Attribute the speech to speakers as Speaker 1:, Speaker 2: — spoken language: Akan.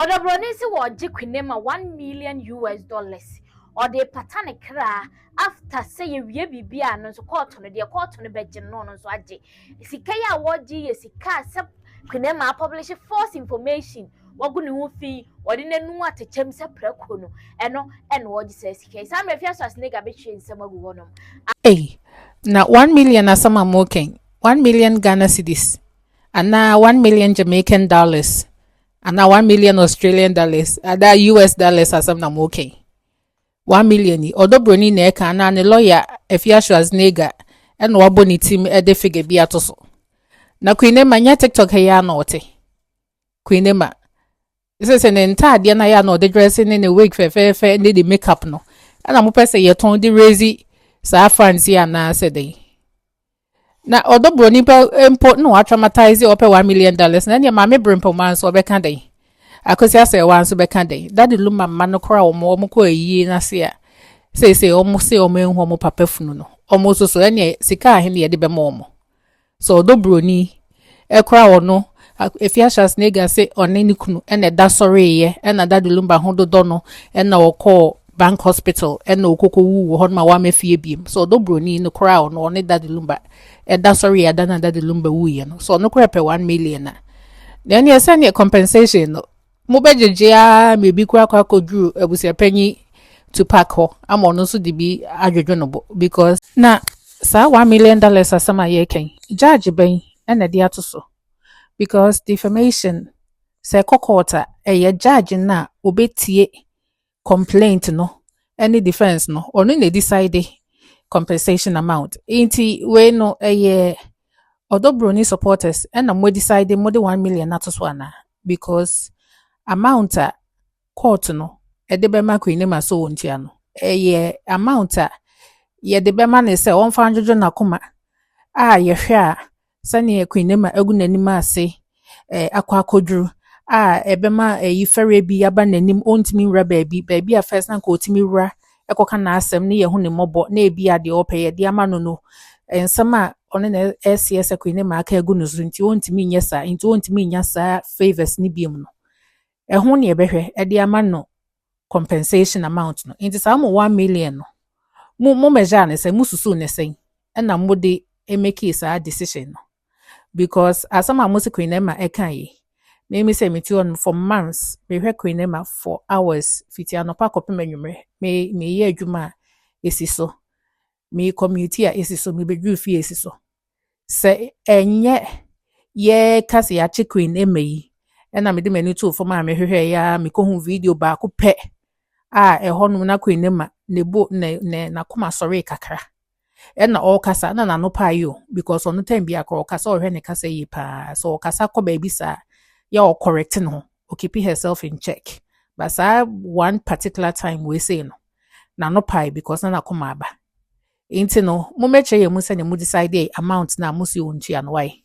Speaker 1: Odo Broni si woje kwinema $1 million or de patane kra after say ye bibia no so court no de court no beje no no so age sika ya woje ye sika se kwinema publish false information wagu ne ho fi wode nanu atechem se prako no eno woje se sika sa me Afia Schwarzenegger be twe nsem agu wonom.
Speaker 2: Na 1 million asama moken 1 million Ghana cedis and now 1 million Jamaican dollars and now 1 million Australian dollars ada US dollars asama moken 1 million Odo Broni na eka na ne lawyer Afia Schwarzenegger and waboni team de figure bi atoso na kwinema nya TikTok ya na ote kwinema se ne ntade na ya na ode dressing ne wig fe ne the makeup no ana mo pese ye ton di razy sa fancy ana sede na Odo Broni pe import no traumatize ope $1 million na ne ma me brimpo man so be kan dey akosi ase wan so be kan dey Daddy Lumba man no kora omo ko yi na se a se omo se omo enhu omo papa funu no omo so ne sika ahe ne ye de be mo omo so Odo Broni e kora ono Afia Schwarzenegger se oneni kunu ene da sorry ye ena Daddy Lumba hododo no ena okọ bank hospital ena okoko wu ho ma wa mafie biem so Odo Broni no crown no ne Daddy Lumba da sorry ya na Daddy Lumba wu ye no so no kra pe 1 million na then ye send ye compensation no mo bejeje a mebi kwa kodru abusia panyi to pack ho am no so de bi adwodwo no bo because na sa $1 million asama ye ken judge ben ena de atoso because defamation se kokota ye judge na obetie complaint no any defense no or no decide compensation amount inti we no Odo Broni supporters and mo decide mo de 1 million nato so ana because amount a court no e de be ma kwinema so wontia no amount a ye de be ma ne se on fa njojo na koma ye hwe a sane kwinema agu nanima ase akwakodru ebema yi fere bi aba nanim ontimi wura baabi a first na ko otimi wura ekoka na asem ne ye hu ne mobo na ebi ade opeye de ama no ensem a one na SS kwinema aka agu no so nti ontimi nyesa nti ontimi nyasa favors ni biem no eho ne ebehwe de ama no compensation amount no nti sa mo 1 million no mo measure ne se mususu ne sen na mo de make sa decision no because asama mo se kwinema eka yi me say me on for months me hwe kwinema for hours fiti anopa kopem anwumre me ye adwuma esiso me community a esiso me bedru fi esiso se enye ye kase ya chi kwinema yi na me de mani to for ma me hwe ya me ko hu video ba ko pe eho no na kwinema nebo na koma sorry kakra na all kasa na anopa yo because on time bi akọ kasa ohwe ne kasa yi pa so kasa ko ba bi sa ya or correcting her or keeping herself in check. But one particular time we say no. Na no pie because na come aba. Inti no, mo meche ye mo se ne mo decide amount na mo si unchi and why.